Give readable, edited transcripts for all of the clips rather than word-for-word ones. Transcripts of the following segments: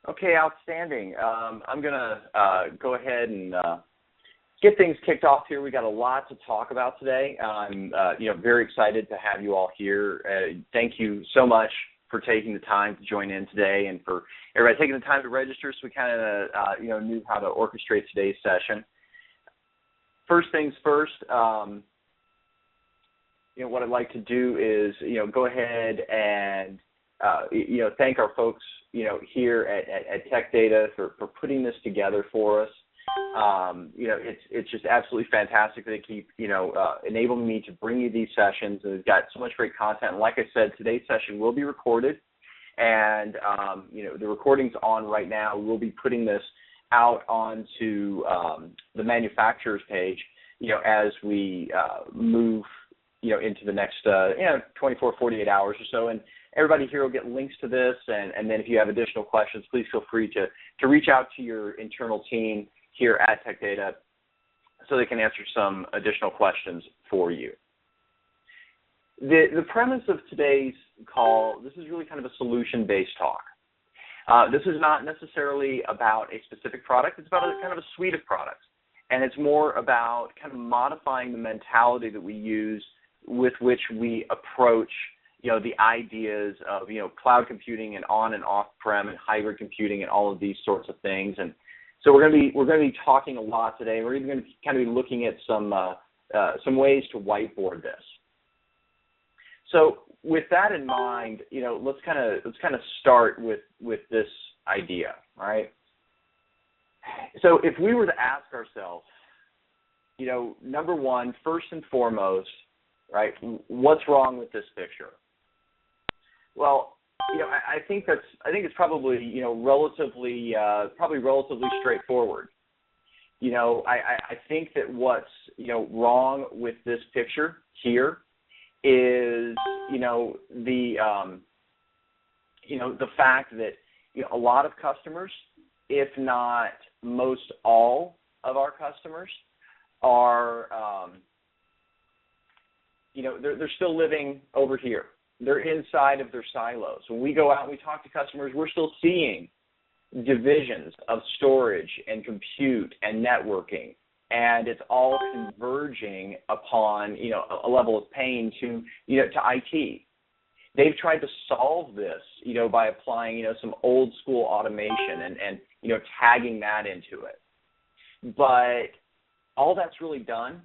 Okay, outstanding. I'm going to go ahead and get things kicked off here. We got a lot to talk about today. I'm very excited to have you all here. Thank you so much for taking the time to join in today, and for everybody taking the time to register, so we kind of knew how to orchestrate today's session. First things first, what I'd like to do is go ahead and thank our folks here at Tech Data for putting this together for us. It's just absolutely fantastic that they keep enabling me to bring you these sessions, and we've got so much great content. And like I said, today's session will be recorded, and the recording's on right now. We'll be putting this out onto the manufacturer's page as we move into the next 24, 48 hours or so. And everybody here will get links to this, and then if you have additional questions, please feel free to reach out to your internal team here at Tech Data so they can answer some additional questions for you. The premise of today's call, this is really kind of a solution-based talk. This is not necessarily about a specific product. It's about kind of a suite of products, and it's more about kind of modifying the mentality that we use with which we approach the ideas of cloud computing and on and off-prem and hybrid computing and all of these sorts of things. And so we're going to be talking a lot today. We're even going to kind of be looking at some ways to whiteboard this. So with that in mind, let's kind of start with this idea, all right? So if we were to ask ourselves, number one, first and foremost, right, what's wrong with this picture? Well, I think it's probably relatively straightforward. I think that what's wrong with this picture here is the fact that a lot of customers, if not most all of our customers, are they're still living over here. They're inside of their silos. When we go out and we talk to customers, we're still seeing divisions of storage and compute and networking, and it's all converging upon a level of pain to IT. They've tried to solve this by applying some old school automation and tagging that into it. But all that's really done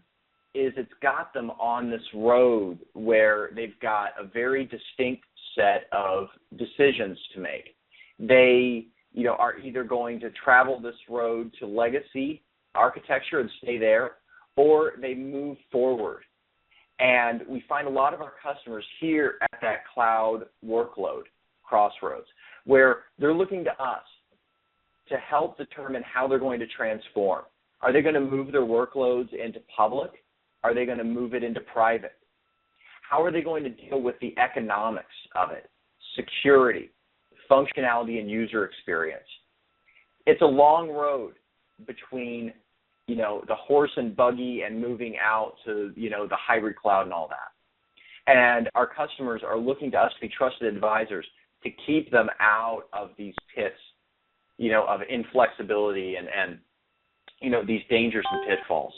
is it's got them on this road where they've got a very distinct set of decisions to make. They, are either going to travel this road to legacy architecture and stay there, or they move forward. And we find a lot of our customers here at that cloud workload crossroads, where they're looking to us to help determine how they're going to transform. Are they going to move their workloads into public? Are they going to move it into private? How are they going to deal with the economics of it, security, functionality, and user experience? It's a long road between, the horse and buggy and moving out to, the hybrid cloud and all that. And our customers are looking to us to be trusted advisors to keep them out of these pits, of inflexibility and these dangers and pitfalls.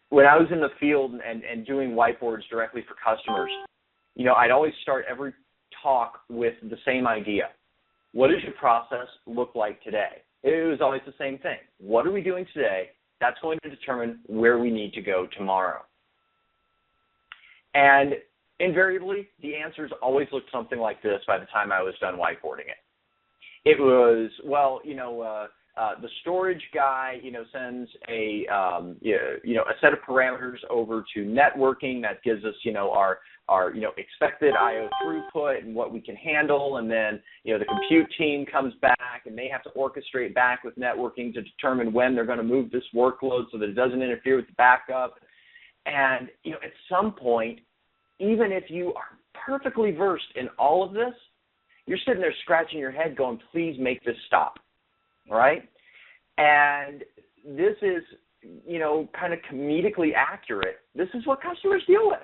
When I was in the field and doing whiteboards directly for customers, I'd always start every talk with the same idea. What does your process look like today? It was always the same thing. What are we doing today? That's going to determine where we need to go tomorrow. And invariably, the answers always looked something like this by the time I was done whiteboarding it. It was, the storage guy, sends a set of parameters over to networking that gives us, our expected I/O throughput and what we can handle, and then, the compute team comes back and they have to orchestrate back with networking to determine when they're going to move this workload so that it doesn't interfere with the backup. And, at some point, even if you are perfectly versed in all of this, you're sitting there scratching your head going, please make this stop. Right? And this is, kind of comedically accurate. This is what customers deal with.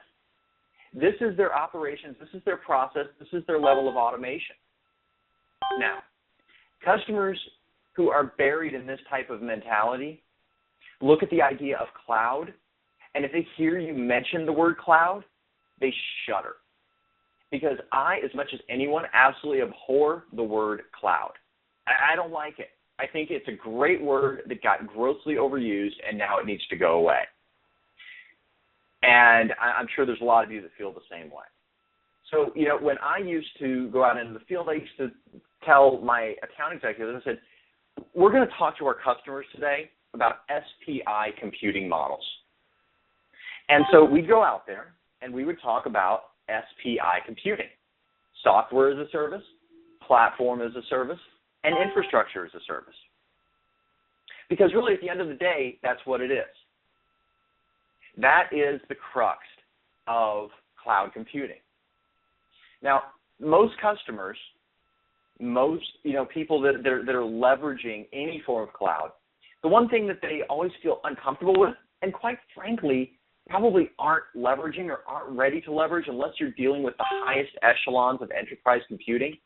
This is their operations. This is their process. This is their level of automation. Now, Customers who are buried in this type of mentality look at the idea of cloud, and if they hear you mention the word cloud, they shudder. Because I, as much as anyone, absolutely abhor the word cloud. I don't like it. I think it's a great word that got grossly overused, and now it needs to go away. And I'm sure there's a lot of you that feel the same way. So, when I used to go out into the field, I used to tell my account executives, I said, we're going to talk to our customers today about SPI computing models. And so we'd go out there, and we would talk about SPI computing, software as a service, platform as a service, and infrastructure as a service. Because really, at the end of the day, that's what it is. That is the crux of cloud computing. Now, most customers, most people that are leveraging any form of cloud, the one thing that they always feel uncomfortable with, and quite frankly, probably aren't leveraging or aren't ready to leverage unless you're dealing with the highest echelons of enterprise computing,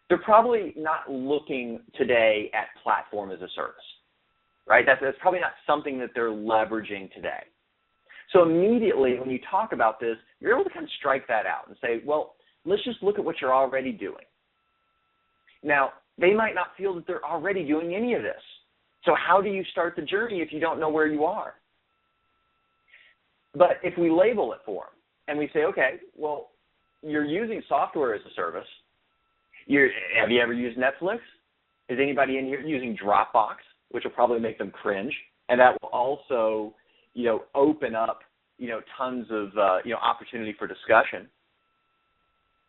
they're probably not looking today at platform as a service, right? That's probably not something that they're leveraging today. So immediately when you talk about this, you're able to kind of strike that out and say, well, let's just look at what you're already doing. Now, they might not feel that they're already doing any of this. So how do you start the journey if you don't know where you are? But if we label it for them and we say, okay, well, you're using software as a service. Have you ever used Netflix? Is anybody in here using Dropbox, which will probably make them cringe? And that will also, open up, tons of, opportunity for discussion.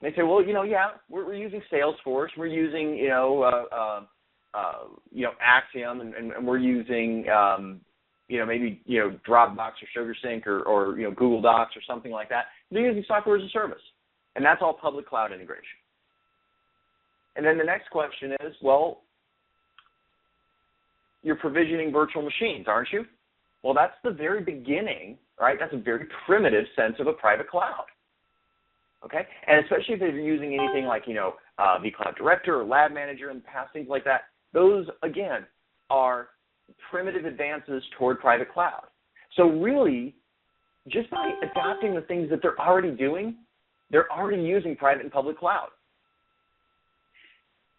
And they say, well, yeah, we're using Salesforce. We're using, Axiom, and we're using, maybe, Dropbox or SugarSync or Google Docs or something like that. They're using software as a service. And that's all public cloud integration. And then the next question is, well, you're provisioning virtual machines, aren't you? Well, that's the very beginning, right? That's a very primitive sense of a private cloud. Okay? And especially if you're using anything like, vCloud Director or Lab Manager in the past, things like that, those, again, are primitive advances toward private cloud. So really, just by adopting the things that they're already doing, they're already using private and public cloud.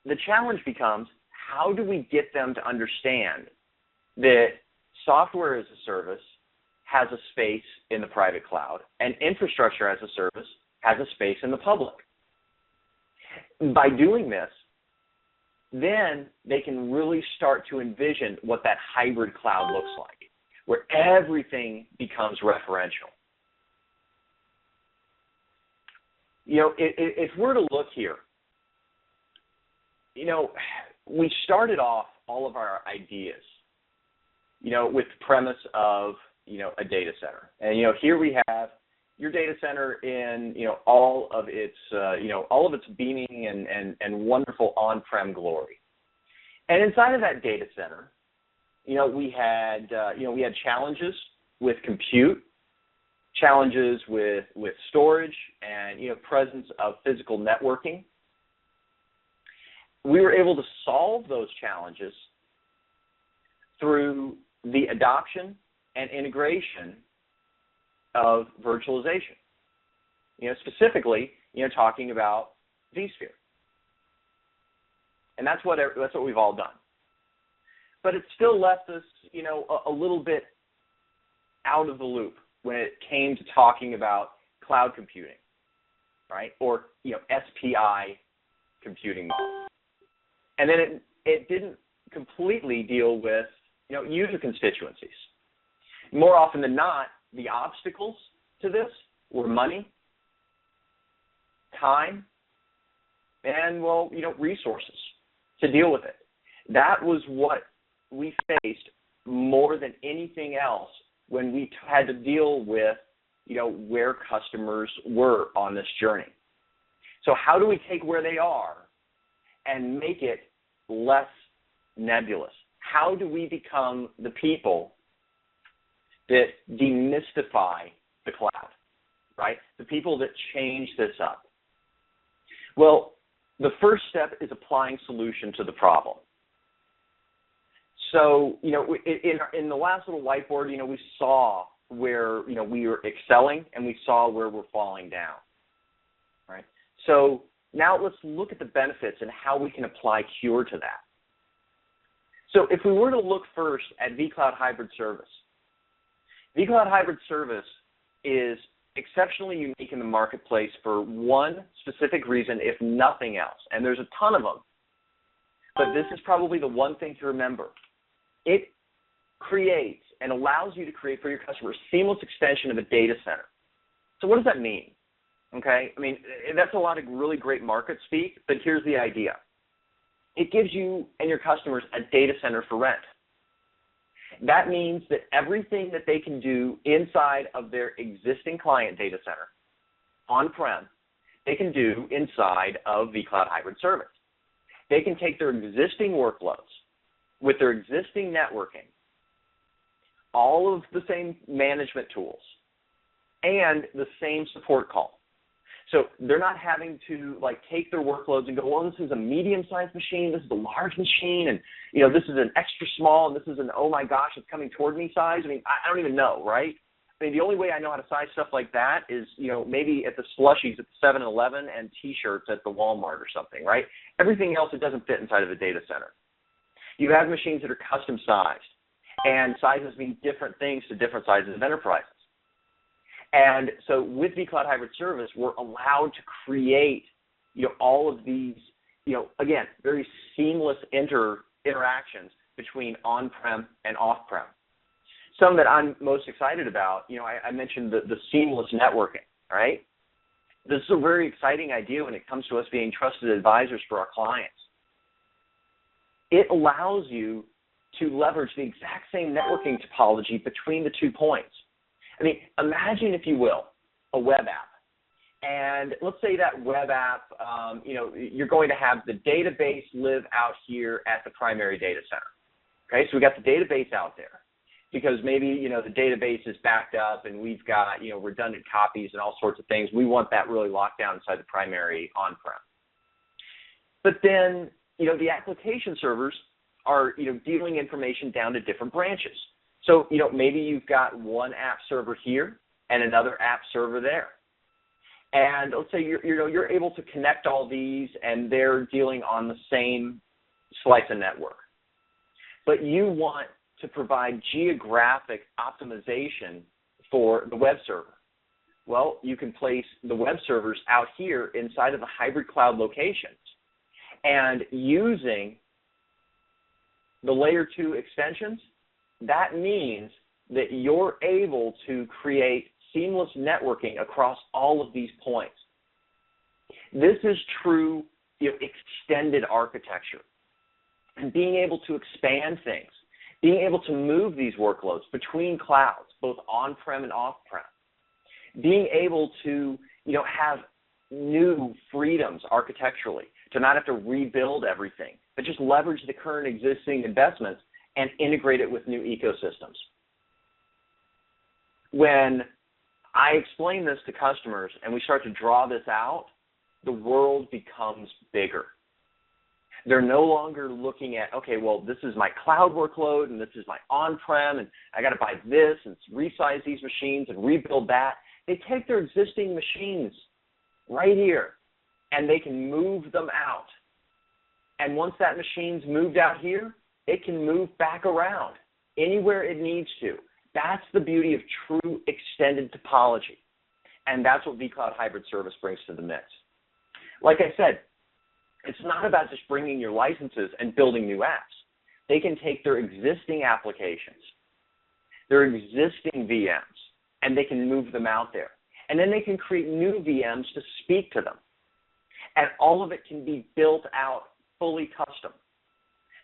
The challenge becomes, how do we get them to understand that software as a service has a space in the private cloud and infrastructure as a service has a space in the public? By doing this, then they can really start to envision what that hybrid cloud looks like, where everything becomes referential. If we're to look here, we started off all of our ideas, with the premise of, a data center. And, here we have your data center in, all of its beaming and wonderful on-prem glory. And inside of that data center, we had challenges with compute, challenges with storage, and, presence of physical networking. We were able to solve those challenges through the adoption and integration of virtualization. Specifically, talking about vSphere. And that's what we've all done. But it still left us, a little bit out of the loop when it came to talking about cloud computing, right? Or, SPI computing model. And then it didn't completely deal with, user constituencies. More often than not, the obstacles to this were money, time, and, resources to deal with it. That was what we faced more than anything else when we had to deal with, where customers were on this journey. So how do we take where they are and make it less nebulous? How do we become the people that demystify the cloud, right? The people that change this up. Well, The first step is applying solution to the problem. So, in the last little whiteboard, we saw where, we were excelling and we saw where we're falling down, right? So now let's look at the benefits and how we can apply Cure to that. So if we were to look first at vCloud Hybrid Service, vCloud Hybrid Service is exceptionally unique in the marketplace for one specific reason, if nothing else, and there's a ton of them, but this is probably the one thing to remember. It creates and allows you to create for your customer a seamless extension of a data center. So what does that mean? Okay, I mean, that's a lot of really great market speak, but here's the idea. It gives you and your customers a data center for rent. That means that everything that they can do inside of their existing client data center, on-prem, they can do inside of vCloud Hybrid Service. They can take their existing workloads with their existing networking, all of the same management tools, and the same support call. So they're not having to take their workloads and go, well, this is a medium-sized machine, this is a large machine, and this is an extra small, and this is an oh my gosh, it's coming toward me size. I mean, I don't even know, right? I mean, the only way I know how to size stuff like that is maybe at the slushies at the 7-Eleven and T-shirts at the Walmart or something, right? Everything else, it doesn't fit inside of a data center. You have machines that are custom sized, and sizes mean different things to different sizes of enterprises. And so with vCloud Hybrid Service, we're allowed to create, all of these, again, very seamless interactions between on-prem and off-prem. Some that I'm most excited about, I mentioned the seamless networking, right? This is a very exciting idea when it comes to us being trusted advisors for our clients. It allows you to leverage the exact same networking topology between the 2 points. I mean, imagine, if you will, a web app. And let's say that web app, you're going to have the database live out here at the primary data center. Okay, so we got the database out there because maybe, the database is backed up and we've got, redundant copies and all sorts of things. We want that really locked down inside the primary on-prem. But then, the application servers are, dealing information down to different branches. So, maybe you've got one app server here and another app server there. And let's say you're able to connect all these and they're dealing on the same slice of network. But you want to provide geographic optimization for the web server. Well, you can place the web servers out here inside of the hybrid cloud locations. And using the layer 2 extensions, that means that you're able to create seamless networking across all of these points. This is true extended architecture. And being able to expand things, being able to move these workloads between clouds, both on-prem and off-prem, being able to have new freedoms architecturally, to not have to rebuild everything, but just leverage the current existing investments and integrate it with new ecosystems. When I explain this to customers and we start to draw this out, the world becomes bigger. They're no longer looking at, okay, well, this is my cloud workload and this is my on-prem and I got to buy this and resize these machines and rebuild that. They take their existing machines right here and they can move them out. And once that machine's moved out here, it can move back around anywhere it needs to. That's the beauty of true extended topology. And that's what vCloud Hybrid Service brings to the mix. Like I said, it's not about just bringing your licenses and building new apps. They can take their existing applications, their existing VMs, and they can move them out there. And then they can create new VMs to speak to them. And all of it can be built out fully custom.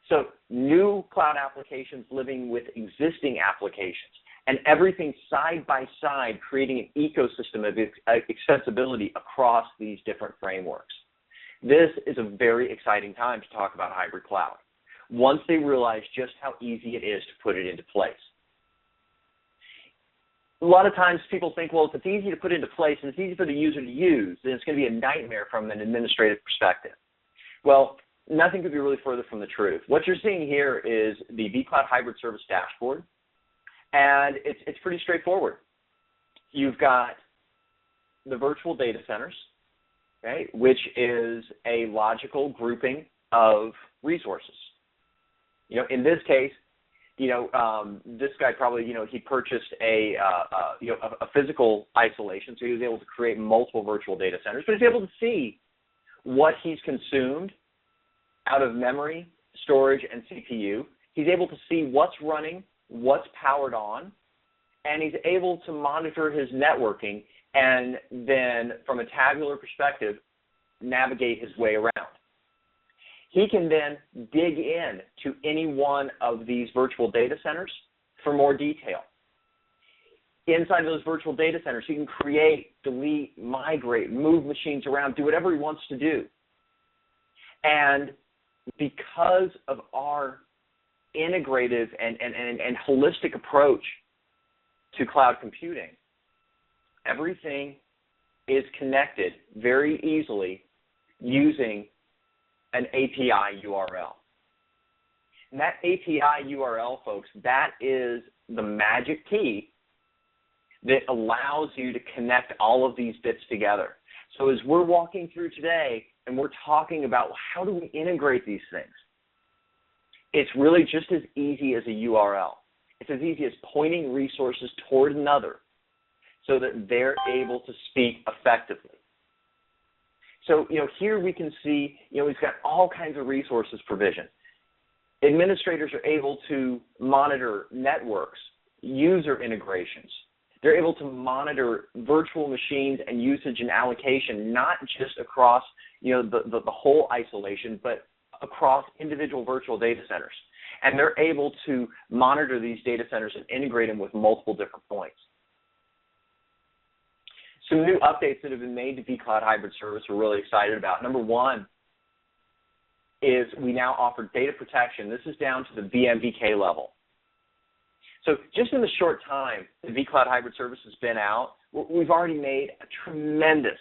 So new cloud applications living with existing applications and everything side by side, creating an ecosystem of accessibility across these different frameworks. This is a very exciting time to talk about hybrid cloud once they realize just how easy it is to put it into place. A lot of times people think, well, if it's easy to put into place and it's easy for the user to use, then it's going to be a nightmare from an administrative perspective. Well, nothing could be really further from the truth. What you're seeing here is the vCloud Hybrid Service dashboard, and it's pretty straightforward. You've got the virtual data centers, okay, which is a logical grouping of resources. In this case, this guy probably, he purchased a physical isolation, so he was able to create multiple virtual data centers, but he's able to see what he's consumed out of memory, storage, and CPU. He's able to see what's running, what's powered on, and he's able to monitor his networking and then, from a tabular perspective, navigate his way around. He can then dig in to any one of these virtual data centers for more detail. Inside of those virtual data centers, he can create, delete, migrate, move machines around, do whatever he wants to do. And because of our integrative and holistic approach to cloud computing, everything is connected very easily using an API URL. And that API URL, folks, that is the magic key that allows you to connect all of these bits together. So as we're walking through today and we're talking about how do we integrate these things, it's really just as easy as a URL. It's as easy as pointing resources toward another so that they're able to speak effectively. So, here we can see, we've got all kinds of resources provisioned. Administrators are able to monitor networks, user integrations. They're able to monitor virtual machines and usage and allocation, not just across, the whole isolation, but across individual virtual data centers. And they're able to monitor these data centers and integrate them with multiple different points. Some new updates that have been made to vCloud Hybrid Service we're really excited about. Number one is we now offer data protection. This is down to the VMVK level. So just in the short time that vCloud Hybrid Service has been out, we've already made a tremendous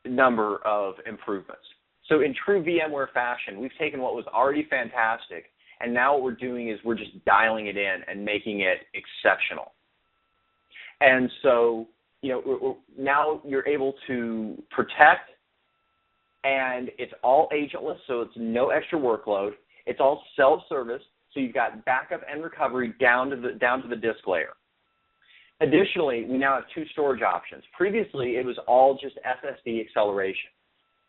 number of improvements. So in true VMware fashion, we've taken what was already fantastic, and now what we're doing is we're just dialing it in and making it exceptional. And so, now you're able to protect, and it's all agentless, so it's no extra workload. It's all self-service, so you've got backup and recovery down to the disk layer. Additionally, we now have two storage options. Previously, it was all just SSD acceleration.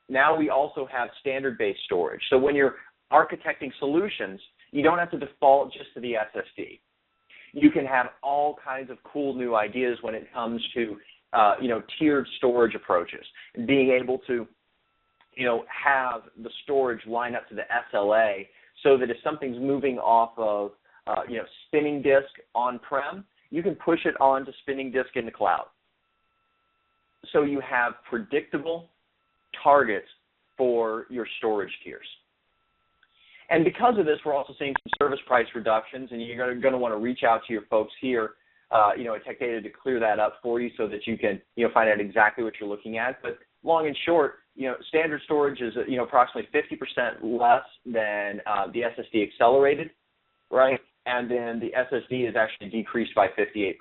Now we also have standard-based storage. So when you're architecting solutions, you don't have to default just to the SSD. You can have all kinds of cool new ideas when it comes to, tiered storage approaches. Being able to, have the storage line up to the SLA so that if something's moving off of, spinning disk on-prem, you can push it onto spinning disk in the cloud. So you have predictable targets for your storage tiers. And because of this, we're also seeing some service price reductions, and you're going to want to reach out to your folks here, at Tech Data to clear that up for you so that you can, find out exactly what you're looking at. But long and short, standard storage is, approximately 50% less than the SSD accelerated, right? And then the SSD is actually decreased by 58%.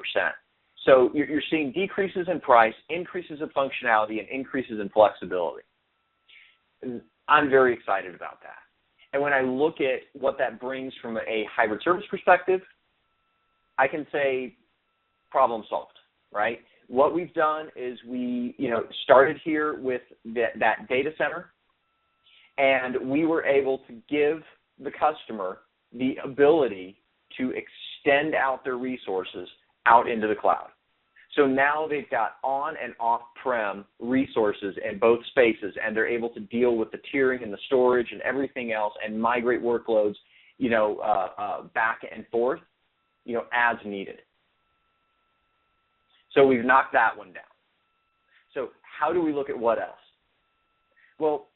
So you're seeing decreases in price, increases in functionality, and increases in flexibility. I'm very excited about that. And when I look at what that brings from a hybrid service perspective, I can say problem solved, right? What we've done is we, started here with that data center, and we were able to give the customer the ability to extend out their resources out into the cloud. So now they've got on and off-prem resources in both spaces, and they're able to deal with the tiering and the storage and everything else and migrate workloads, back and forth, as needed. So we've knocked that one down. So how do we look at what else? Well,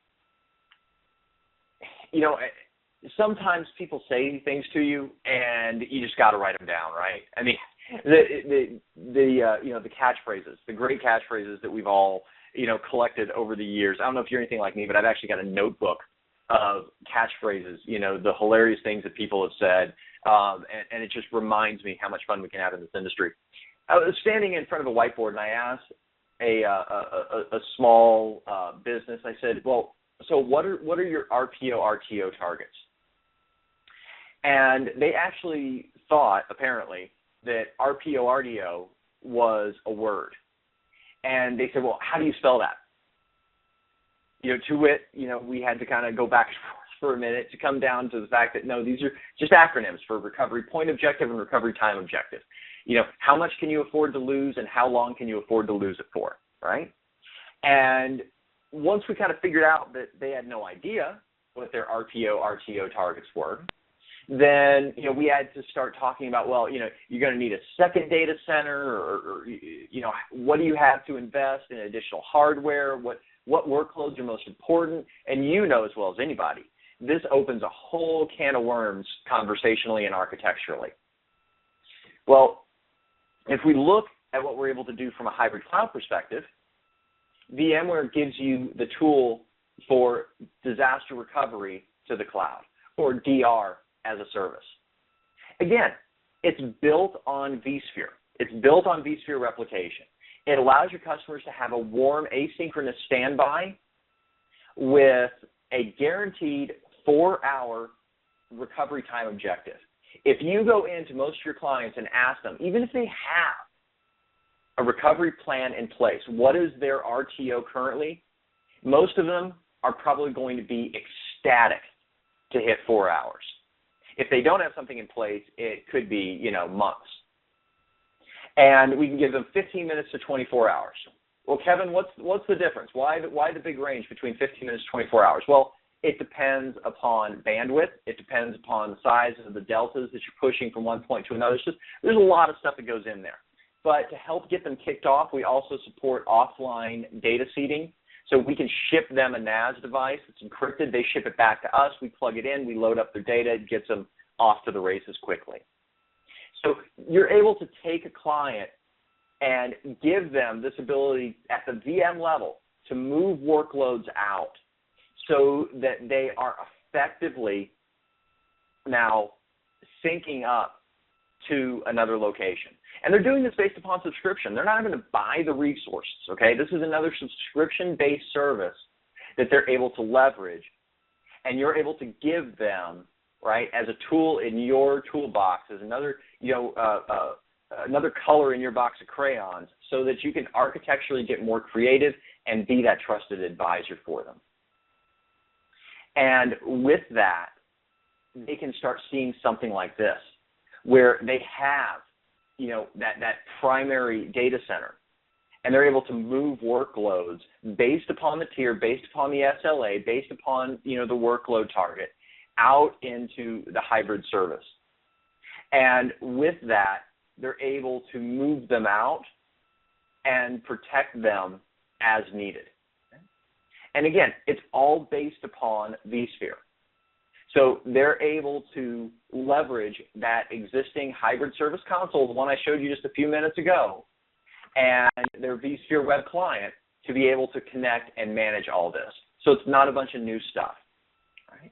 sometimes people say things to you, and you just got to write them down, right? I mean, the catchphrases, the great catchphrases that we've all, collected over the years. I don't know if you're anything like me, but I've actually got a notebook of catchphrases, the hilarious things that people have said, and it just reminds me how much fun we can have in this industry. I was standing in front of a whiteboard, and I asked a small business. I said, "Well, so what are your RPO RTO targets?" And they actually thought, apparently, that RPO RTO was a word. And they said, "Well, how do you spell that?" To wit, we had to kind of go back and forth for a minute to come down to the fact that, no, these are just acronyms for recovery point objective and recovery time objective. How much can you afford to lose and how long can you afford to lose it for, right? And once we kind of figured out that they had no idea what their RPO, RTO targets were, then, we had to start talking about, well, you're going to need a second data center or what do you have to invest in additional hardware? What workloads are most important? And as well as anybody, this opens a whole can of worms conversationally and architecturally. Well, if we look at what we're able to do from a hybrid cloud perspective, VMware gives you the tool for disaster recovery to the cloud, or DR as a service. Again, it's built on vSphere. It's built on vSphere replication. It allows your customers to have a warm asynchronous standby with a guaranteed 4-hour recovery time objective. If you go into most of your clients and ask them, even if they have a recovery plan in place, what is their RTO currently? Most of them are probably going to be ecstatic to hit 4 hours. If they don't have something in place, it could be, months. And we can give them 15 minutes to 24 hours. Well, Kevin, what's the difference? Why the big range between 15 minutes to 24 hours? Well, it depends upon bandwidth. It depends upon the size of the deltas that you're pushing from one point to another. There's a lot of stuff that goes in there. But to help get them kicked off, we also support offline data seeding. So we can ship them a NAS device. It's encrypted. They ship it back to us. We plug it in. We load up their data. It gets them off to the races quickly. So you're able to take a client and give them this ability at the VM level to move workloads out so that they are effectively now syncing up to another location. And they're doing this based upon subscription. They're not going to buy the resources, okay? This is another subscription-based service that they're able to leverage, and you're able to give them, right, as a tool in your toolbox, as another, another color in your box of crayons, so that you can architecturally get more creative and be that trusted advisor for them. And with that, they can start seeing something like this, where they have, that primary data center, and they're able to move workloads based upon the tier, based upon the SLA, based upon, the workload target, out into the hybrid service. And with that, they're able to move them out and protect them as needed. And again, it's all based upon vSphere. So they're able to leverage that existing hybrid service console, the one I showed you just a few minutes ago, and their vSphere web client to be able to connect and manage all this. So it's not a bunch of new stuff. Right?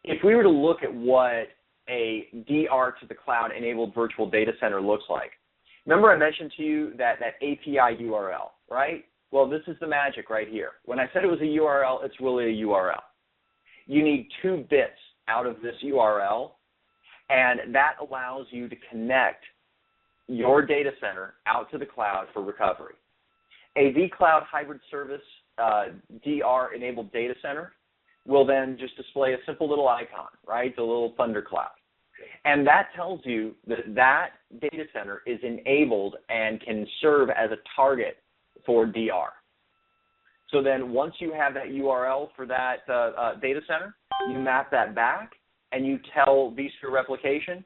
If we were to look at what a DR to the cloud enabled virtual data center looks like, remember I mentioned to you that API URL, right? Well, this is the magic right here. When I said it was a URL, it's really a URL. You need 2 bits out of this URL, and that allows you to connect your data center out to the cloud for recovery. A vCloud hybrid service DR-enabled data center will then just display a simple little icon, right, the little thundercloud. And that tells you that that data center is enabled and can serve as a target for DR. So then once you have that URL for that data center, you map that back and you tell vSphere Replication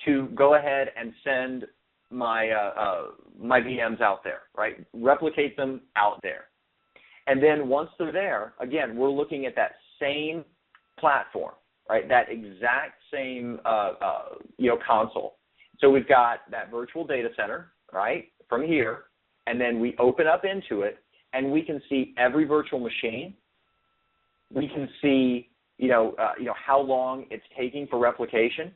to go ahead and send my VMs out there, right? Replicate them out there. And then once they're there, again, we're looking at that same platform, right? That exact same console. So we've got that virtual data center, right, from here, and then we open up into it, and we can see every virtual machine. We can see, how long it's taking for replication.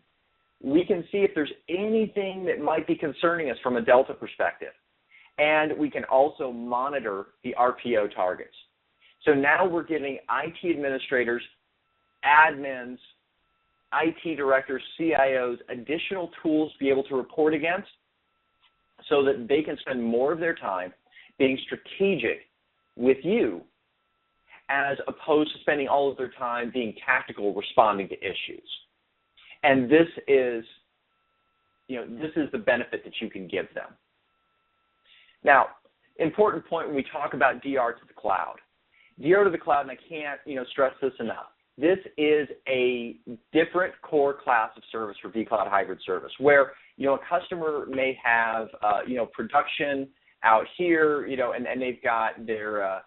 We can see if there's anything that might be concerning us from a Delta perspective. And we can also monitor the RPO targets. So now we're giving IT administrators, admins, IT directors, CIOs, additional tools to be able to report against so that they can spend more of their time being strategic with you as opposed to spending all of their time being tactical, responding to issues. And this is the benefit that you can give them. Now, important point when we talk about DR to the cloud. DR to the cloud, and I can't, stress this enough. This is a different core class of service for vCloud hybrid service where, a customer may have, production out here, and they've got their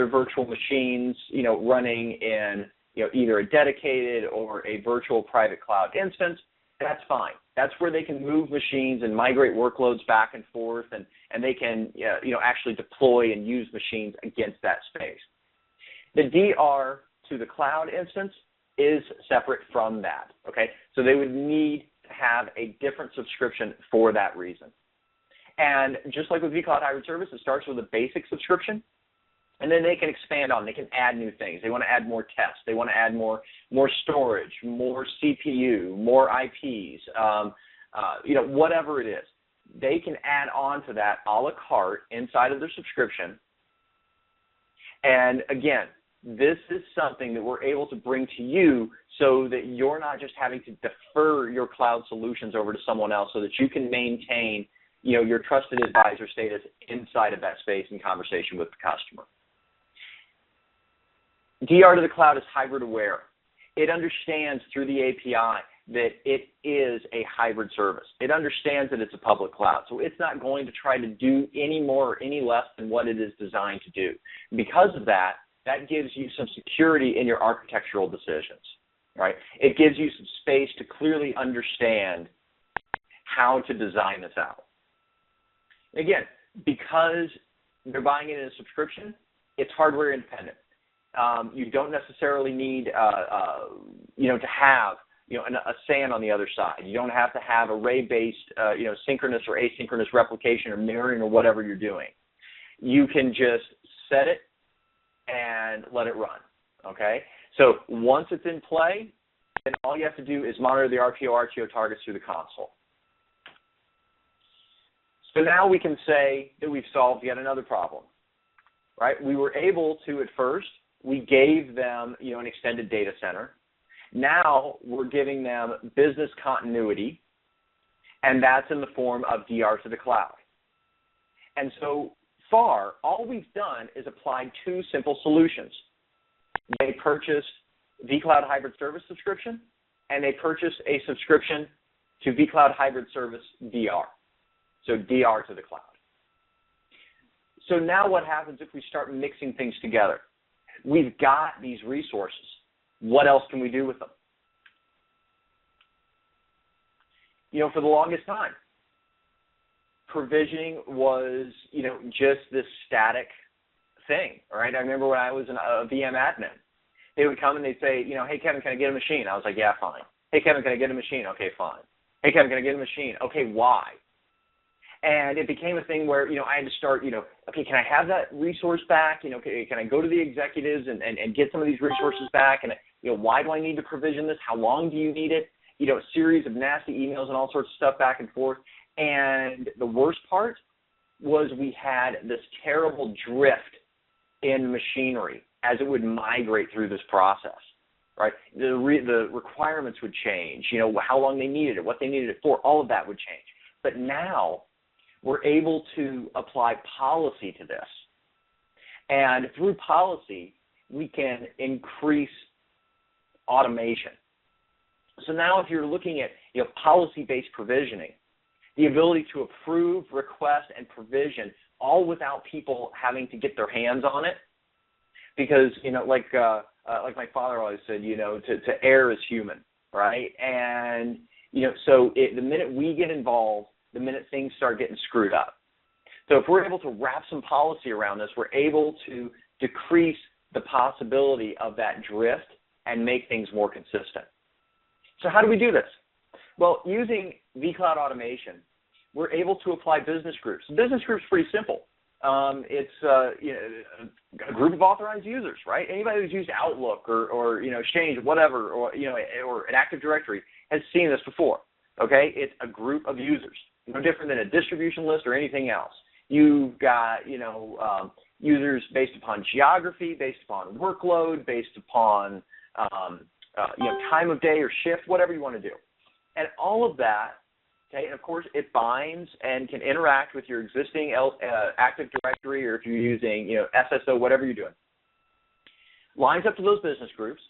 virtual machines, running in, either a dedicated or a virtual private cloud instance. That's fine. That's where they can move machines and migrate workloads back and forth, and they can, actually deploy and use machines against that space. The DR to the cloud instance is separate from that, okay? So they would need to have a different subscription for that reason. And just like with vCloud hybrid service, it starts with a basic subscription, and then they can expand on. They can add new things. They want to add more tests. They want to add more storage, more CPU, more IPs, whatever it is. They can add on to that a la carte inside of their subscription. And again, this is something that we're able to bring to you so that you're not just having to defer your cloud solutions over to someone else so that you can maintain, your trusted advisor status inside of that space in conversation with the customer. DR to the cloud is hybrid aware. It understands through the API that it is a hybrid service. It understands that it's a public cloud. So it's not going to try to do any more or any less than what it is designed to do. Because of that, that gives you some security in your architectural decisions, right? It gives you some space to clearly understand how to design this out. Again, because they're buying it in a subscription, it's hardware independent. You don't necessarily need, to have, a SAN on the other side. You don't have to have array-based, synchronous or asynchronous replication or mirroring or whatever you're doing. You can just set it and let it run, okay? So once it's in play, then all you have to do is monitor the RPO targets through the console. So now we can say that we've solved yet another problem, right? We were able to, at first, we gave them, an extended data center. Now we're giving them business continuity, and that's in the form of DR to the cloud. And so far, all we've done is applied two simple solutions. They purchased vCloud hybrid service subscription, and they purchased a subscription to vCloud hybrid service DR, so DR to the cloud. So now what happens if we start mixing things together? We've got these resources. What else can we do with them? For the longest time, provisioning was, just this static thing, all right? I remember when I was a VM admin, they would come and they'd say, hey, Kevin, can I get a machine? I was like, yeah, fine. Hey, Kevin, can I get a machine? Okay, fine. Hey, Kevin, can I get a machine? Okay, why? And it became a thing where, I had to start, okay, can I have that resource back? Can I go to the executives and get some of these resources back? And, why do I need to provision this? How long do you need it? A series of nasty emails and all sorts of stuff back and forth. And the worst part was we had this terrible drift in machinery as it would migrate through this process, right? The requirements would change, how long they needed it, what they needed it for, all of that would change. But now we're able to apply policy to this. And through policy, we can increase automation. So now if you're looking at policy-based provisioning, the ability to approve, request, and provision all without people having to get their hands on it, because like my father always said, to err is human, right? And so the minute we get involved, the minute things start getting screwed up. So if we're able to wrap some policy around this, we're able to decrease the possibility of that drift and make things more consistent. So how do we do this? Well, using vCloud automation, we're able to apply business groups. Business groups is pretty simple. It's a group of authorized users, right? Anybody who's used Outlook or Exchange, whatever, or an Active Directory has seen this before. Okay, it's a group of users, no different than a distribution list or anything else. You've got users based upon geography, based upon workload, based upon time of day or shift, whatever you want to do, and all of that. Okay, and of course, it binds and can interact with your existing Active Directory, or if you're using SSO, whatever you're doing. Lines up to those business groups.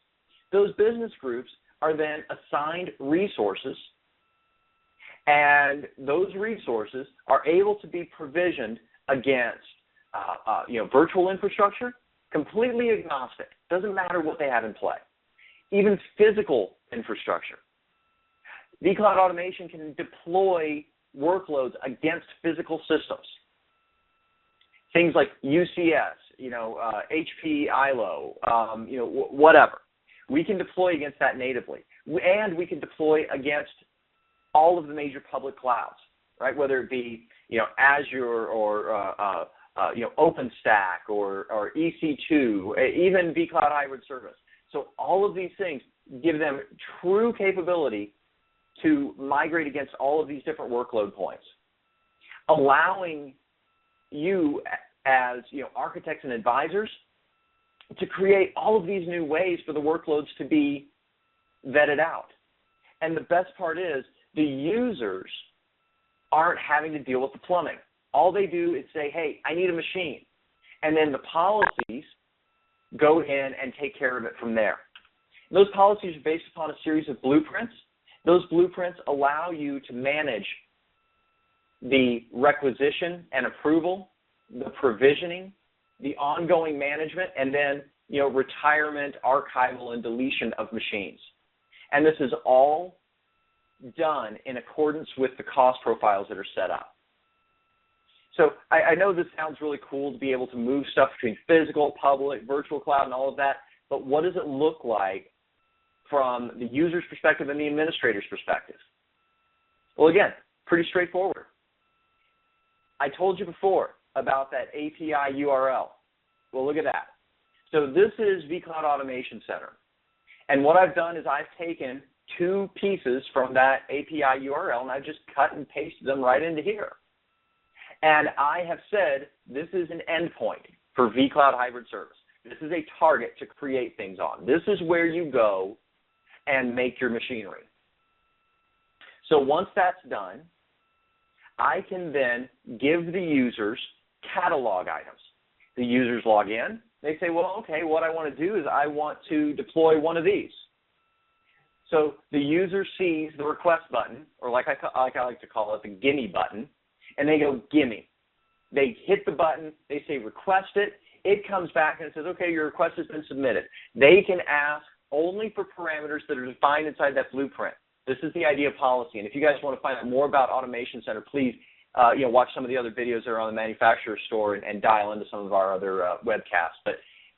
Those business groups are then assigned resources, and those resources are able to be provisioned against virtual infrastructure, completely agnostic. Doesn't matter what they have in play. Even physical infrastructure. vCloud automation can deploy workloads against physical systems. Things like UCS, HP ILO, whatever. We can deploy against that natively, and we can deploy against all of the major public clouds, right? Whether it be Azure or OpenStack or EC2, even vCloud Hybrid Service. So all of these things give them true capability to migrate against all of these different workload points, allowing you as architects and advisors to create all of these new ways for the workloads to be vetted out. And the best part is the users aren't having to deal with the plumbing. All they do is say, hey, I need a machine. And then the policies go in and take care of it from there. And those policies are based upon a series of blueprints. Those blueprints allow you to manage the requisition and approval, the provisioning, the ongoing management, and then retirement, archival, and deletion of machines. And this is all done in accordance with the cost profiles that are set up. So I know this sounds really cool to be able to move stuff between physical, public, virtual cloud, and all of that, but what does it look like from the user's perspective and the administrator's perspective? Well, again, pretty straightforward. I told you before about that API URL. Well, look at that. So this is vCloud Automation Center. And what I've done is I've taken two pieces from that API URL, and I've just cut and pasted them right into here. And I have said this is an endpoint for vCloud Hybrid Service. This is a target to create things on. This is where you go and make your machinery. So once that's done, I can then give the users catalog items. The users log in. They say, well, okay, what I want to do is I want to deploy one of these. So the user sees the request button, or like I like to call it, the gimme button, and they go, gimme. They hit the button. They say request it. It comes back and says, okay, your request has been submitted. They can ask only for parameters that are defined inside that blueprint. This is the idea of policy. And if you guys want to find out more about Automation Center, please watch some of the other videos that are on the Manufacturer Store and dial into some of our other webcasts. But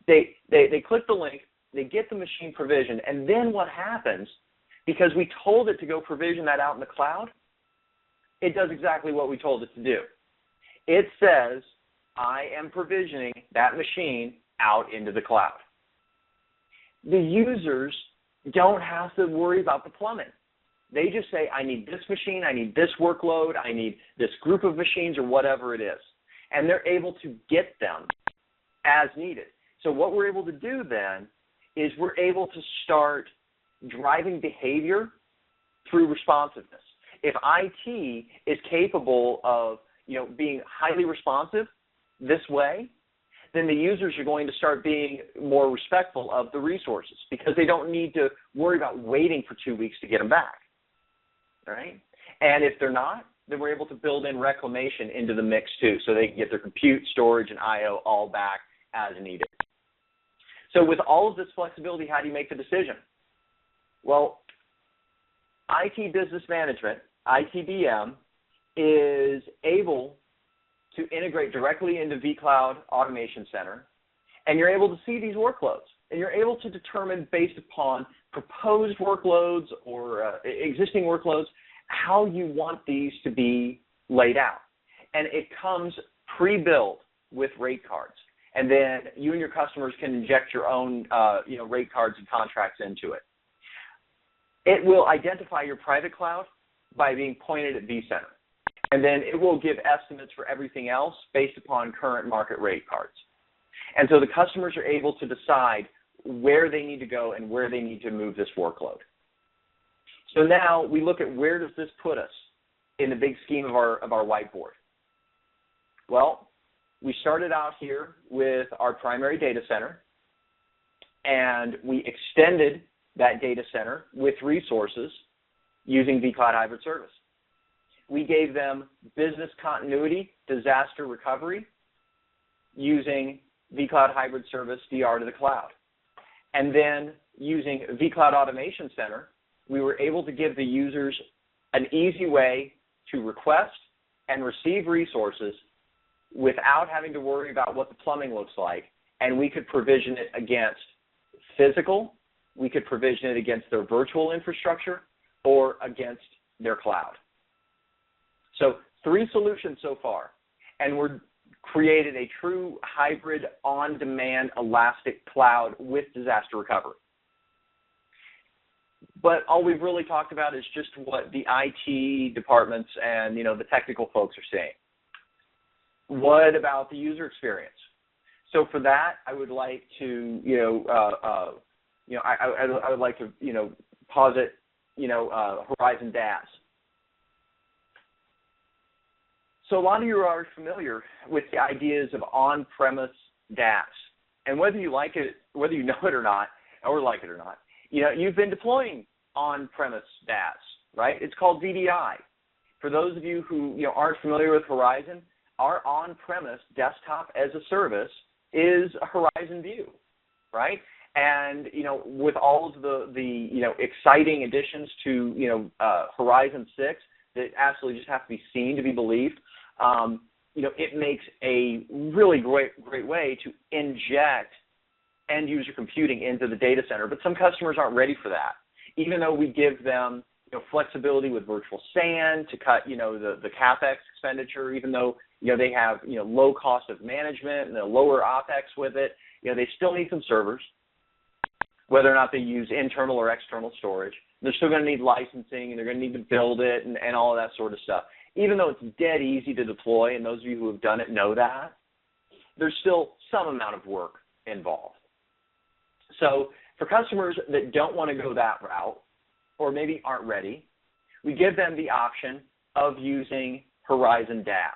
they click the link, they get the machine provisioned, and then what happens, because we told it to go provision that out in the cloud, it does exactly what we told it to do. It says, I am provisioning that machine out into the cloud. The users don't have to worry about the plumbing. They just say, I need this machine, I need this workload, I need this group of machines, or whatever it is. And they're able to get them as needed. So what we're able to do then is we're able to start driving behavior through responsiveness. If IT is capable of being highly responsive this way, then the users are going to start being more respectful of the resources because they don't need to worry about waiting for 2 weeks to get them back. Right? And if they're not, then we're able to build in reclamation into the mix too, so they can get their compute, storage, and I/O all back as needed. So with all of this flexibility, how do you make the decision? Well, IT Business Management, ITBM, is able to integrate directly into vCloud Automation Center, and you're able to see these workloads, and you're able to determine based upon proposed workloads or existing workloads how you want these to be laid out. And it comes pre-built with rate cards. And then you and your customers can inject your own rate cards and contracts into it. It will identify your private cloud by being pointed at vCenter. And then it will give estimates for everything else based upon current market rate cards. And so the customers are able to decide where they need to go and where they need to move this workload. So now we look at where does this put us in the big scheme of our whiteboard. Well, we started out here with our primary data center, and we extended that data center with resources using vCloud Hybrid Service. We gave them business continuity, disaster recovery, using vCloud Hybrid Service DR to the cloud. And then using vCloud Automation Center, we were able to give the users an easy way to request and receive resources without having to worry about what the plumbing looks like, and we could provision it against physical, we could provision it against their virtual infrastructure, or against their cloud. So 3 solutions so far, and we're created a true hybrid on-demand elastic cloud with disaster recovery. But all we've really talked about is just what the IT departments and the technical folks are saying. What about the user experience? So for that, I would like to I would like to posit Horizon DaaS. So a lot of you are familiar with the ideas of on-premise DaaS, and whether you like it, whether you know it or not, or like it or not, you've been deploying on-premise DaaS, right? It's called VDI. For those of you who aren't familiar with Horizon, our on-premise desktop as a service is a Horizon View, right? And with all of the exciting additions to Horizon 6 that absolutely just have to be seen to be believed, it makes a really great way to inject end-user computing into the data center. But some customers aren't ready for that, even though we give them flexibility with virtual SAN to cut the CapEx expenditure, even though they have low cost of management and a lower OpEx with it. They still need some servers, whether or not they use internal or external storage. They're still going to need licensing, and they're going to need to build it and all of that sort of stuff. Even though it's dead easy to deploy, and those of you who have done it know that, there's still some amount of work involved. So for customers that don't want to go that route, or maybe aren't ready, we give them the option of using Horizon DaaS.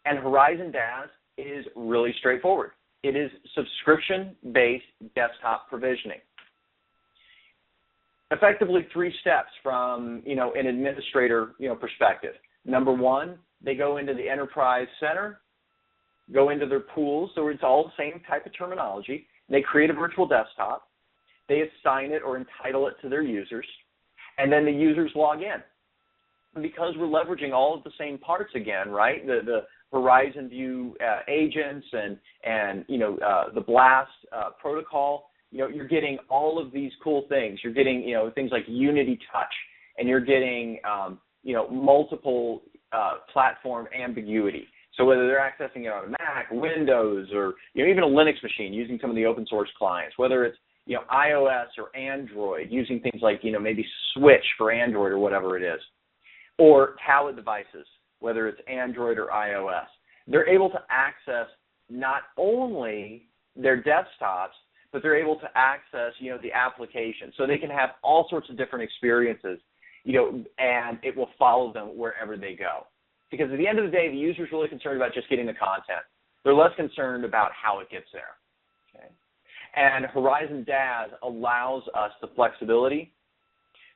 And Horizon DaaS is really straightforward. It is subscription-based desktop provisioning. Effectively 3 steps from an administrator perspective. Number 1, they go into the enterprise center, go into their pools, so it's all the same type of terminology. They create a virtual desktop. They assign it or entitle it to their users, and then the users log in. And because we're leveraging all of the same parts again, right? The Horizon View agents and the BLAST protocol, you're getting all of these cool things. You're getting things like Unity Touch, and you're getting multiple platform ambiguity. So whether they're accessing it on a Mac, Windows, or even a Linux machine using some of the open source clients, whether it's iOS or Android, using things like maybe Switch for Android or whatever it is, or tablet devices, whether it's Android or iOS, they're able to access not only their desktops, but they're able to access the application, so they can have all sorts of different experiences, and it will follow them wherever they go. Because at the end of the day, the user's really concerned about just getting the content. They're less concerned about how it gets there. Okay? And Horizon DaaS allows us the flexibility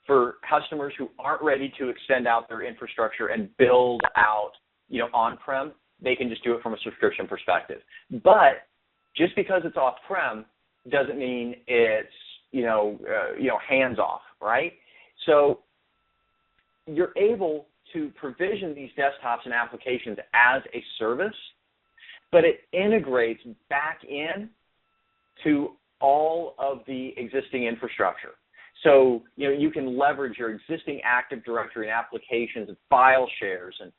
for customers who aren't ready to extend out their infrastructure and build out, on-prem. They can just do it from a subscription perspective. But just because it's off-prem doesn't mean it's, hands-off, right? So you're able to provision these desktops and applications as a service, but it integrates back in to all of the existing infrastructure. So, you can leverage your existing Active Directory and applications and file shares and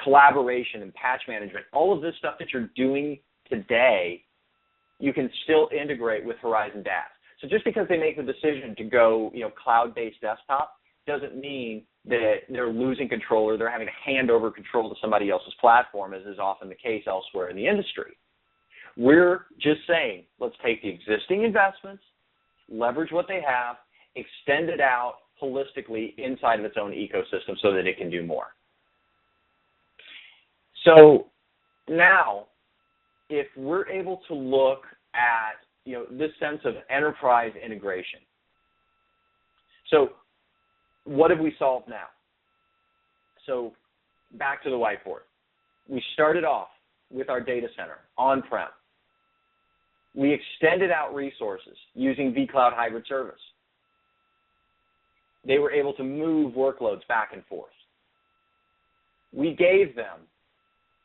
collaboration and patch management. All of this stuff that you're doing today, you can still integrate with Horizon DaaS. So just because they make the decision to go, cloud-based desktop doesn't mean that they're losing control or they're having to hand over control to somebody else's platform, as is often the case elsewhere in the industry. We're just saying, let's take the existing investments, leverage what they have, extend it out holistically inside of its own ecosystem so that it can do more. So now, if we're able to look at this sense of enterprise integration, so what have we solved now? So back to the whiteboard. We started off with our data center on-prem. We extended out resources using vCloud Hybrid Service. They were able to move workloads back and forth. We gave them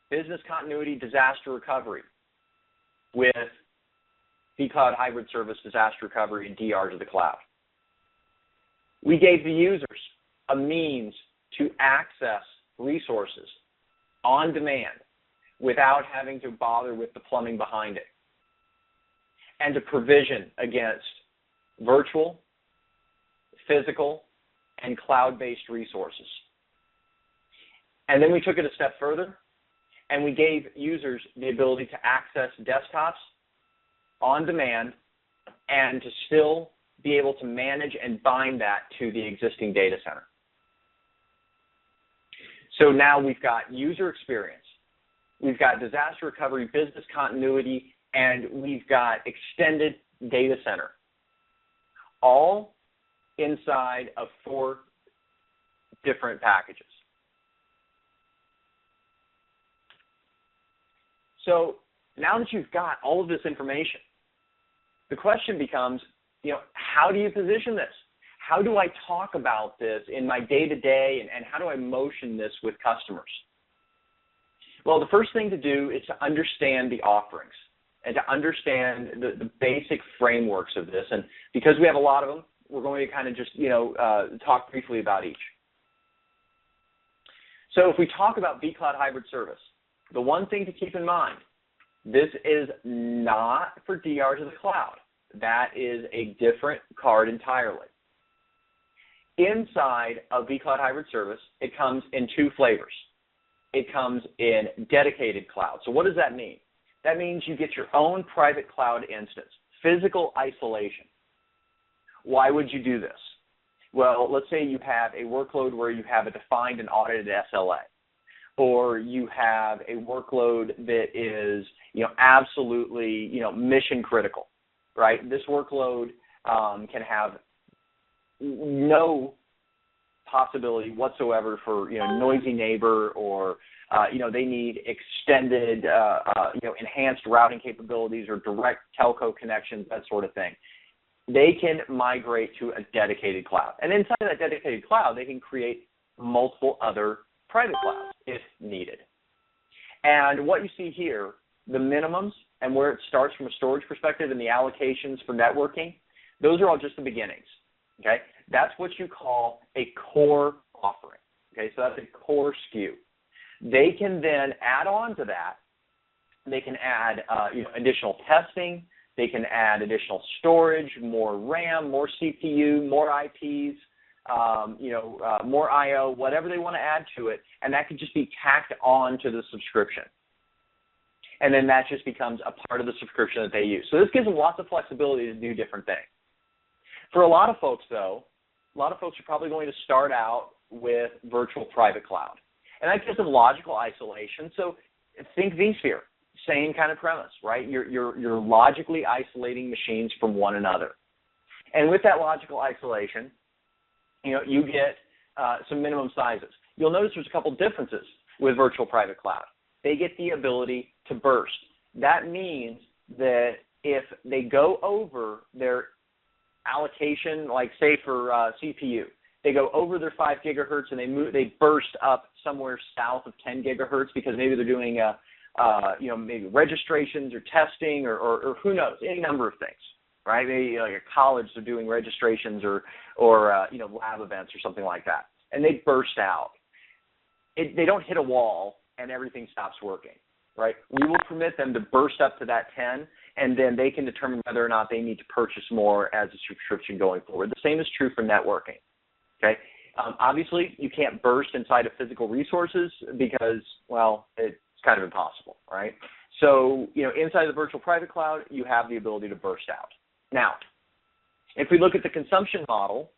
business continuity disaster recovery with vCloud Hybrid Service disaster recovery and DR to the cloud. We gave the users a means to access resources on demand without having to bother with the plumbing behind it, and to provision against virtual, physical, and cloud-based resources. And then we took it a step further, and we gave users the ability to access desktops on demand and to still be able to manage and bind that to the existing data center. So now we've got user experience, we've got disaster recovery, business continuity, and we've got extended data center, all inside of 4 different packages. So now that you've got all of this information, the question becomes, how do you position this? How do I talk about this in my day-to-day, and how do I motion this with customers? Well, the first thing to do is to understand the offerings and to understand the basic frameworks of this. And because we have a lot of them, we're going to kind of just, talk briefly about each. So if we talk about vCloud Hybrid Service, the one thing to keep in mind, this is not for DR to the cloud. That is a different card entirely. Inside of vCloud Hybrid Service, it comes in 2 flavors. It comes in dedicated cloud. So what does that mean? That means you get your own private cloud instance, physical isolation. Why would you do this? Well, let's say you have a workload where you have a defined and audited SLA, or you have a workload that is, absolutely, mission critical, right? This workload can have no possibility whatsoever for, noisy neighbor, or, they need extended, enhanced routing capabilities or direct telco connections, that sort of thing. They can migrate to a dedicated cloud. And inside of that dedicated cloud, they can create multiple other private clouds if needed. And what you see here, the minimums and where it starts from a storage perspective and the allocations for networking, those are all just the beginnings, okay? That's what you call a core offering, okay? So that's a core SKU. They can then add on to that. They can add additional testing. They can add additional storage, more RAM, more CPU, more IPs, more I/O, whatever they want to add to it, and that could just be tacked on to the subscription. And then that just becomes a part of the subscription that they use. So this gives them lots of flexibility to do different things. For a lot of folks, though, a lot of folks are probably going to start out with virtual private cloud. And that gives them logical isolation. So think vSphere, same kind of premise, right? You're logically isolating machines from one another. And with that logical isolation, you get some minimum sizes. You'll notice there's a couple differences with virtual private cloud. They get the ability to burst. That means that if they go over their allocation, like say for CPU, they go over their 5 gigahertz and they burst up somewhere south of 10 gigahertz because maybe they're doing maybe registrations or testing or who knows, any number of things, right? Maybe like a college, they're doing registrations or lab events or something like that, and they burst out. They don't hit a wall and everything stops working, right? We will permit them to burst up to that 10, and then they can determine whether or not they need to purchase more as a subscription going forward. The same is true for networking, okay? Obviously, you can't burst inside of physical resources because, well, it's kind of impossible, right? So, inside the virtual private cloud, you have the ability to burst out. Now, if we look at the consumption model,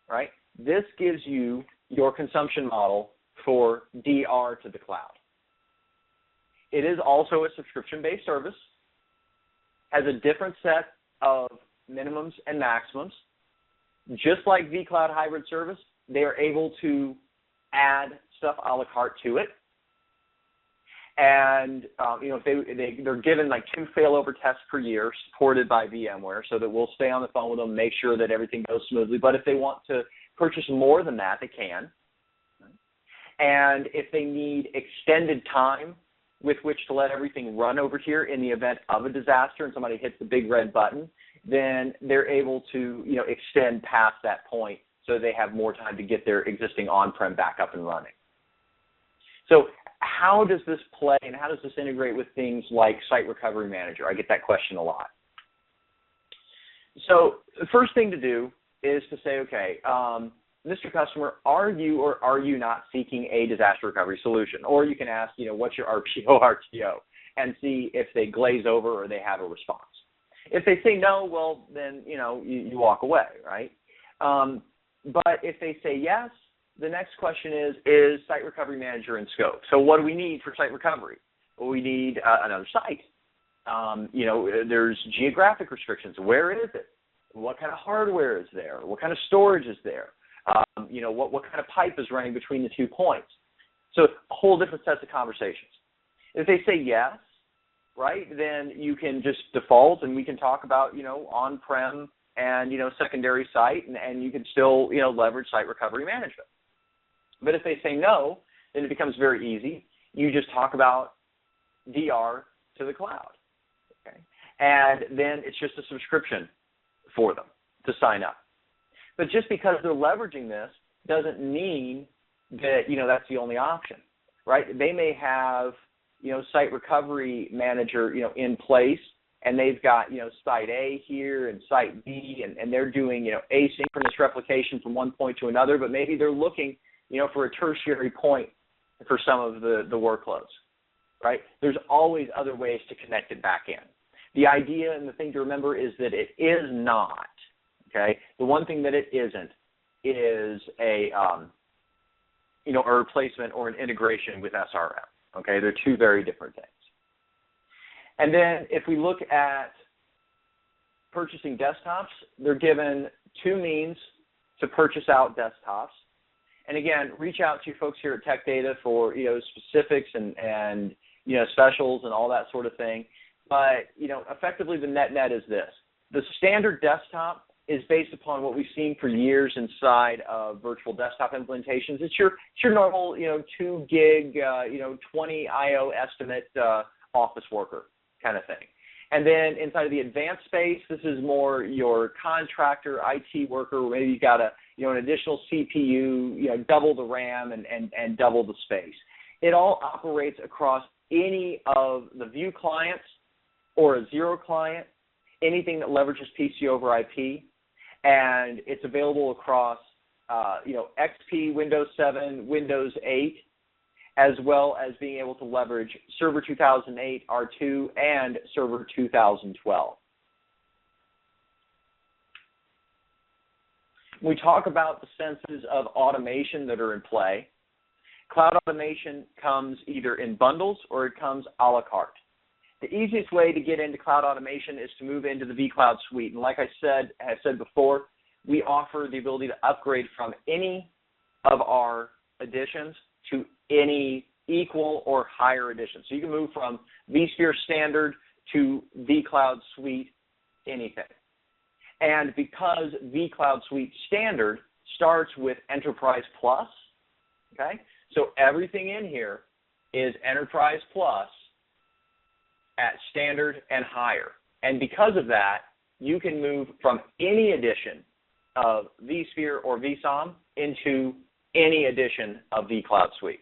right, this gives you your consumption model for DR to the cloud. It is also a subscription-based service, has a different set of minimums and maximums. Just like vCloud hybrid service, they are able to add stuff a la carte to it. And, they're given like 2 failover tests per year supported by VMware so that we'll stay on the phone with them, make sure that everything goes smoothly. But if they want to purchase more than that, they can. And if they need extended time with which to let everything run over here in the event of a disaster and somebody hits the big red button, then they're able to, extend past that point so they have more time to get their existing on-prem back up and running. So how does this play and how does this integrate with things like Site Recovery Manager? I get that question a lot. So the first thing to do is to say, okay, Mr. Customer, are you or are you not seeking a disaster recovery solution? Or you can ask, what's your RPO, RTO, and see if they glaze over or they have a response. If they say no, well, then, you walk away, right? But if they say yes, the next question is Site Recovery Manager in scope? So what do we need for site recovery? Well, we need another site. There's geographic restrictions. Where is it? What kind of hardware is there? What kind of storage is there? What kind of pipe is running between the 2 points? So a whole different sets of conversations. If they say yes, right, then you can just default and we can talk about, on-prem and, secondary site and you can still, leverage Site Recovery Management. But if they say no, then it becomes very easy. You just talk about DR to the cloud, okay? And then it's just a subscription for them to sign up. But just because they're leveraging this doesn't mean that, that's the only option, right? They may have, Site Recovery Manager, in place, and they've got, Site A here and Site B, and they're doing, asynchronous replication from one point to another, but maybe they're looking, for a tertiary point for some of the workloads, right? There's always other ways to connect it back in. The idea and the thing to remember is that it is not, okay? The one thing that it isn't is a replacement or an integration with SRM, okay? They're 2 very different things. And then if we look at purchasing desktops, they're given 2 means to purchase out desktops. And again, reach out to folks here at Tech Data for, specifics and specials and all that sort of thing. But, effectively the net is this. The standard desktop is based upon what we've seen for years inside of virtual desktop implementations. It's your normal, 2 gig, 20 IO estimate office worker kind of thing. And then inside of the advanced space, this is more your contractor, IT worker, where maybe you've got an additional CPU, double the RAM and double the space. It all operates across any of the View clients or a Zero client, anything that leverages PC over IP, and it's available across, XP, Windows 7, Windows 8, as well as being able to leverage Server 2008 R2 and Server 2012. When we talk about the senses of automation that are in play, cloud automation comes either in bundles or it comes a la carte. The easiest way to get into cloud automation is to move into the vCloud suite. And like I have said before, we offer the ability to upgrade from any of our editions to any equal or higher edition. So you can move from vSphere Standard to vCloud Suite, anything. And because vCloud Suite Standard starts with Enterprise Plus, okay? So everything in here is Enterprise Plus at standard and higher. And because of that, you can move from any edition of vSphere or vSOM into any edition of vCloud Suite.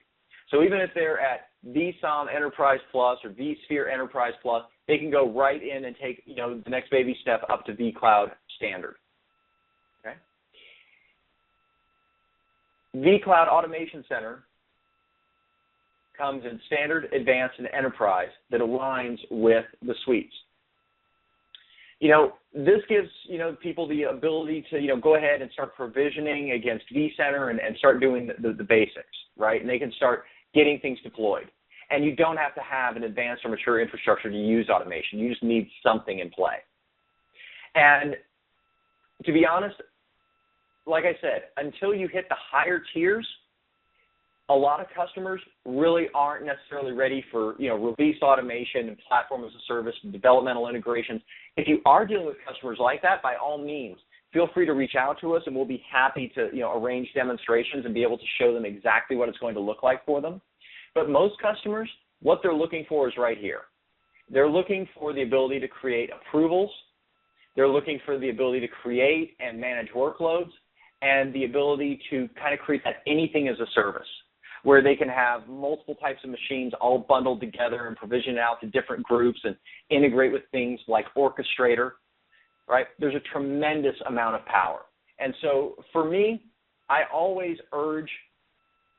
So even if they're at vSOM Enterprise Plus or vSphere Enterprise Plus, they can go right in and take, the next baby step up to vCloud Standard. Okay. vCloud Automation Center comes in Standard, Advanced, and Enterprise that aligns with the suites. This gives, people the ability to, go ahead and start provisioning against vCenter and start doing the basics, right? And they can start getting things deployed. And you don't have to have an advanced or mature infrastructure to use automation. You just need something in play. And to be honest, like I said, until you hit the higher tiers, a lot of customers really aren't necessarily ready for, release automation and platform as a service and developmental integrations. If you are dealing with customers like that, by all means, feel free to reach out to us, and we'll be happy to, arrange demonstrations and be able to show them exactly what it's going to look like for them. But most customers, what they're looking for is right here. They're looking for the ability to create approvals. They're looking for the ability to create and manage workloads, and the ability to kind of create that anything as a service, where they can have multiple types of machines all bundled together and provision out to different groups and integrate with things like Orchestrator, right? There's a tremendous amount of power. And so for me, I always urge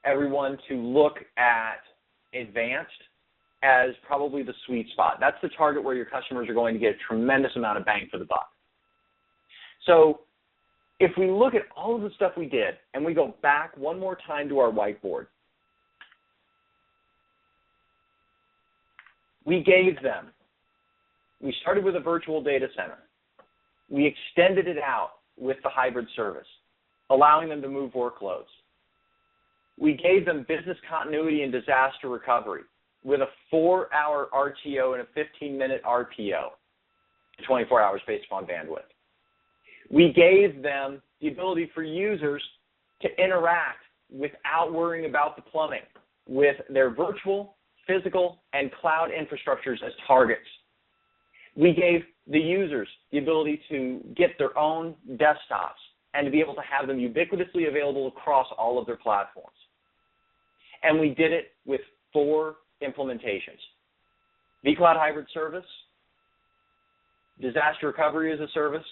everyone to look at Advanced as probably the sweet spot. That's the target where your customers are going to get a tremendous amount of bang for the buck. So if we look at all of the stuff we did and we go back one more time to our whiteboard, we started with a virtual data center. We extended it out with the hybrid service, allowing them to move workloads. We gave them business continuity and disaster recovery with a 4-hour RTO and a 15-minute RPO, 24 hours based upon bandwidth. We gave them the ability for users to interact without worrying about the plumbing with their virtual, physical, and cloud infrastructures as targets. We gave the users the ability to get their own desktops and to be able to have them ubiquitously available across all of their platforms. And we did it with 4 implementations: vCloud Hybrid Service, Disaster Recovery as a Service,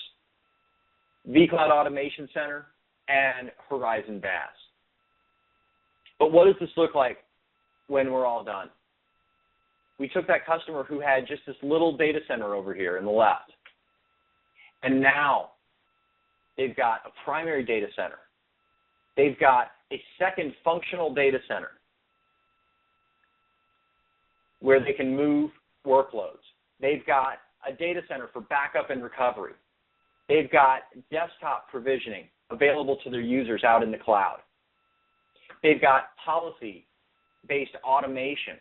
vCloud Automation Center, and Horizon DaaS. But what does this look like when we're all done? We took that customer who had just this little data center over here in the left, and now they've got a primary data center. They've got a second functional data center where they can move workloads. They've got a data center for backup and recovery. They've got desktop provisioning available to their users out in the cloud. They've got policy-based automation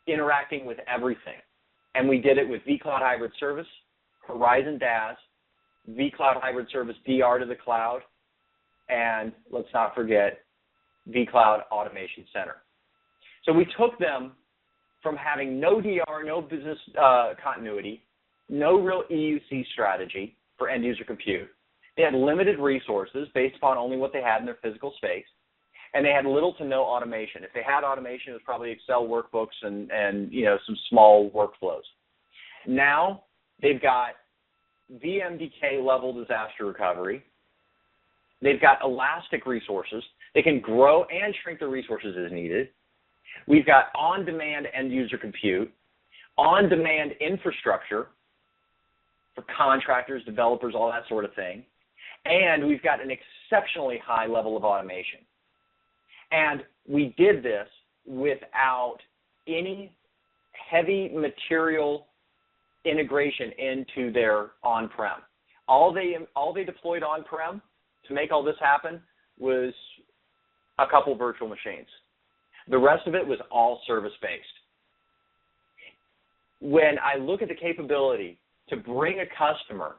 interacting with everything. And we did it with vCloud Hybrid Service, Horizon DaaS, vCloud Hybrid Service DR to the cloud, and let's not forget vCloud Automation Center. So we took them from having no DR, no business continuity, no real EUC strategy for end-user compute. They had limited resources based upon only what they had in their physical space, and they had little to no automation. If they had automation, it was probably Excel workbooks and some small workflows. Now they've got VMDK-level disaster recovery. They've got elastic resources. They can grow and shrink the resources as needed. We've got on-demand end-user compute, on-demand infrastructure for contractors, developers, all that sort of thing. And we've got an exceptionally high level of automation. And we did this without any heavy material integration into their on-prem. All they deployed on-prem to make all this happen was a couple virtual machines. The rest of it was all service-based. When I look at the capability to bring a customer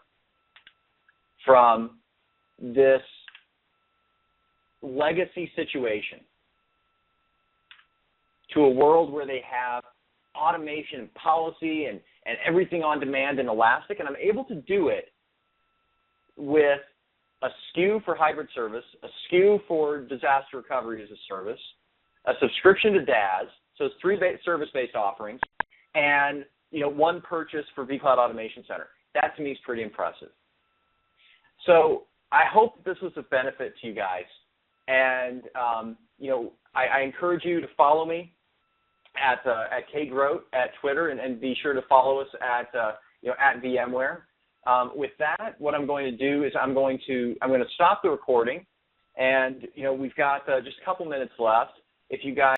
from this legacy situation to a world where they have automation and policy and everything on demand and elastic, and I'm able to do it with a SKU for hybrid service, a SKU for disaster recovery as a service, a subscription to DaaS, so it's 3 service-based offerings, and one purchase for vCloud Automation Center. That to me is pretty impressive. So I hope this was of benefit to you guys, and I encourage you to follow me at kgroat at Twitter, and be sure to follow us at VMware. With that, what I'm going to do is I'm going to stop the recording, and we've got just a couple minutes left. If you guys